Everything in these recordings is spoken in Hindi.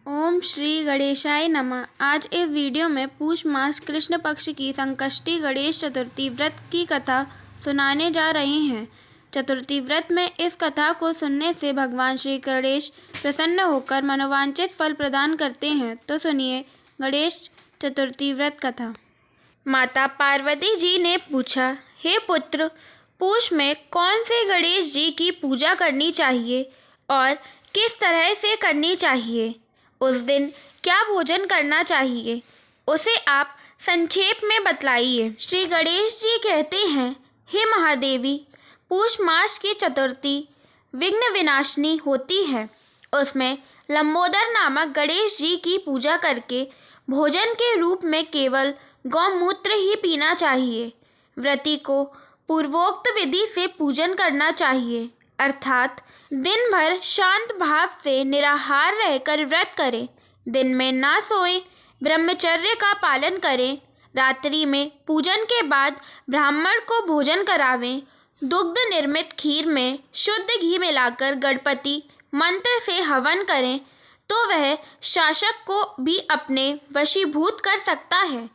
ओम श्री गणेशाय नमः। आज इस वीडियो में पूष मास कृष्ण पक्ष की संकष्टी गणेश चतुर्थी व्रत की कथा सुनाने जा रहे हैं। चतुर्थी व्रत में इस कथा को सुनने से भगवान श्री गणेश प्रसन्न होकर मनोवांछित फल प्रदान करते हैं। तो सुनिए गणेश चतुर्थी व्रत कथा। माता पार्वती जी ने पूछा, हे पुत्र, पूष में कौन से गणेश जी की पूजा करनी चाहिए और किस तरह से करनी चाहिए? उस दिन क्या भोजन करना चाहिए, उसे आप संक्षेप में बतलाइए। श्री गणेश जी कहते हैं, हे महादेवी, पूष मास की चतुर्थी विघ्न विनाशिनी होती है। उसमें लंबोदर नामक गणेश जी की पूजा करके भोजन के रूप में केवल गौमूत्र ही पीना चाहिए। व्रती को पूर्वोक्त विधि से पूजन करना चाहिए, अर्थात दिन भर शांत भाव से निराहार रहकर व्रत करें। दिन में ना सोएं, ब्रह्मचर्य का पालन करें। रात्रि में पूजन के बाद ब्राह्मण को भोजन करावें। दुग्ध निर्मित खीर में शुद्ध घी मिलाकर गणपति मंत्र से हवन करें तो वह शासक को भी अपने वशीभूत कर सकता है।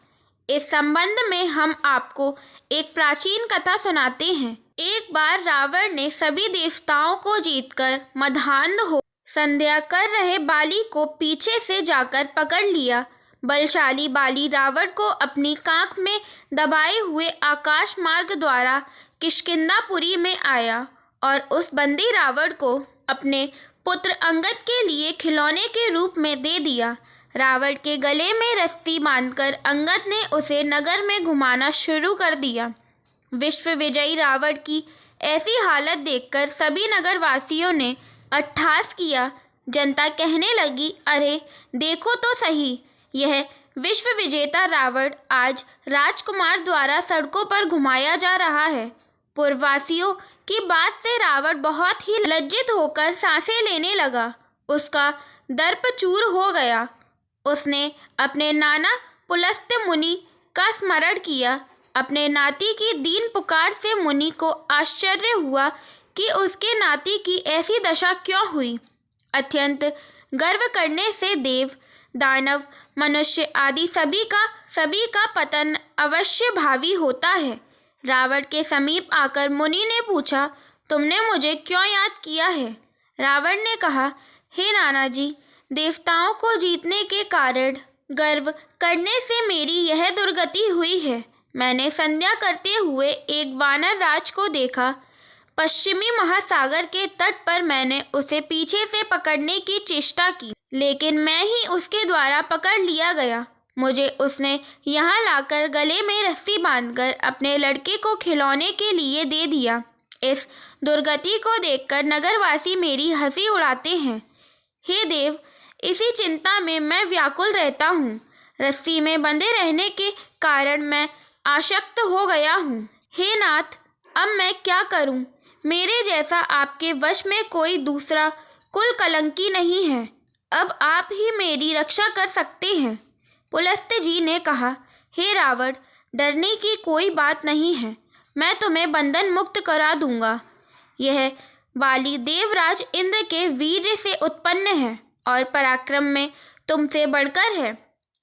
इस संबंध में हम आपको एक प्राचीन कथा सुनाते हैं। एक बार रावण ने सभी देवताओं को जीतकर मदान्ध हो संध्या कर रहे बाली को पीछे से जाकर पकड़ लिया। बलशाली बाली रावण को अपनी कांख में दबाए हुए आकाश मार्ग द्वारा किष्किंधापुरी में आया और उस बंदी रावण को अपने पुत्र अंगद के लिए खिलौने के रूप में दे दिया। रावण के गले में रस्सी बांधकर अंगद ने उसे नगर में घुमाना शुरू कर दिया। विश्व विजयी रावण की ऐसी हालत देखकर सभी नगरवासियों ने अट्टहास किया। जनता कहने लगी, अरे देखो तो सही, यह विश्व विजेता रावण आज राजकुमार द्वारा सड़कों पर घुमाया जा रहा है। पूर्ववासियों की बात से रावण बहुत ही लज्जित होकर सांसें लेने लगा। उसका दर्प चूर हो गया। उसने अपने नाना पुलस्त्य मुनि का स्मरण किया। अपने नाती की दीन पुकार से मुनि को आश्चर्य हुआ कि उसके नाती की ऐसी दशा क्यों हुई। अत्यंत गर्व करने से देव, दानव, मनुष्य आदि सभी का पतन अवश्य भावी होता है। रावण के समीप आकर मुनि ने पूछा, तुमने मुझे क्यों याद किया है? रावण ने कहा, हे नाना जी, देवताओं को जीतने के कारण गर्व करने से मेरी यह दुर्गति हुई है। मैंने संध्या करते हुए एक वानर राज को देखा। पश्चिमी महासागर के तट पर मैंने उसे पीछे से पकड़ने की चेष्टा की, लेकिन मैं ही उसके द्वारा पकड़ लिया गया। मुझे उसने यहाँ लाकर गले में रस्सी बांधकर अपने लड़के को खिलौने के लिए दे दिया। इस दुर्गति को देखकर नगरवासी मेरी हंसी उड़ाते हैं। हे देव, इसी चिंता में मैं व्याकुल रहता हूँ। रस्सी में बंधे रहने के कारण मैं आसक्त हो गया हूँ। हे नाथ, अब मैं क्या करूँ? मेरे जैसा आपके वश में कोई दूसरा कुल कलंकी नहीं है। अब आप ही मेरी रक्षा कर सकते हैं। पुलस्त्य जी ने कहा, हे रावण, डरने की कोई बात नहीं है। मैं तुम्हें बंधन मुक्त करा दूंगा। यह बाली देवराज इंद्र के वीर्य से उत्पन्न है और पराक्रम में तुमसे बढ़कर है।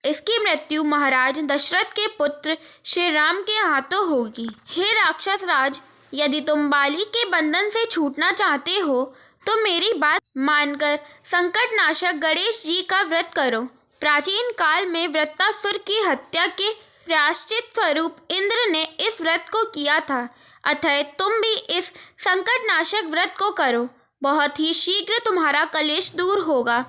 इसकी मृत्यु महाराज दशरथ के पुत्र श्री राम के हाथों होगी। हे राक्षस राज, यदि तुम बाली के बंधन से छूटना चाहते हो तो मेरी बात मानकर संकट नाशक गणेश जी का व्रत करो। प्राचीन काल में वृत्तासुर की हत्या के प्रायश्चित स्वरूप इंद्र ने इस व्रत को किया था। अतः तुम भी इस संकट नाशक व्रत को करो। बहुत ही शीघ्र तुम्हारा कलेश दूर होगा।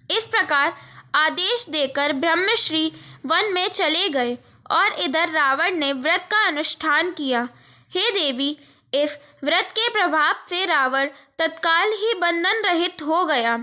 इस प्रकार आदेश देकर ब्रह्मश्री वन में चले गए और इधर रावण ने व्रत का अनुष्ठान किया। हे देवी, इस व्रत के प्रभाव से रावण तत्काल ही बंधन रहित हो गया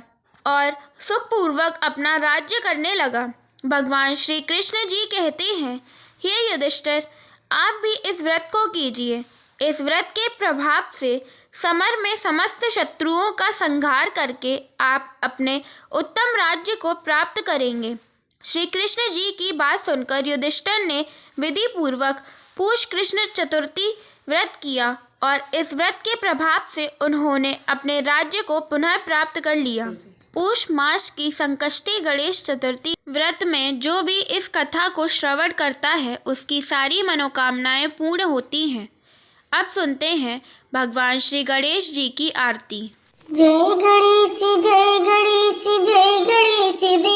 और सुखपूर्वक अपना राज्य करने लगा। भगवान श्री कृष्ण जी कहते हैं, हे युधिष्ठिर, आप भी इस व्रत को कीजिए। इस व्रत के प्रभाव से समर में समस्त शत्रुओं का संहार करके आप अपने उत्तम राज्य को प्राप्त करेंगे। श्री कृष्ण जी की बात सुनकर युधिष्ठिर ने विधि पूर्वक पूष कृष्ण चतुर्थी व्रत किया और इस व्रत के प्रभाव से उन्होंने अपने राज्य को पुनः प्राप्त कर लिया। पौष मास की संकष्टी गणेश चतुर्थी व्रत में जो भी इस कथा को श्रवण करता है उसकी सारी मनोकामनाएं पूर्ण होती हैं। अब सुनते हैं भगवान श्री गणेश जी की आरती। जय गणेश जय गणेश जय गणेश देव।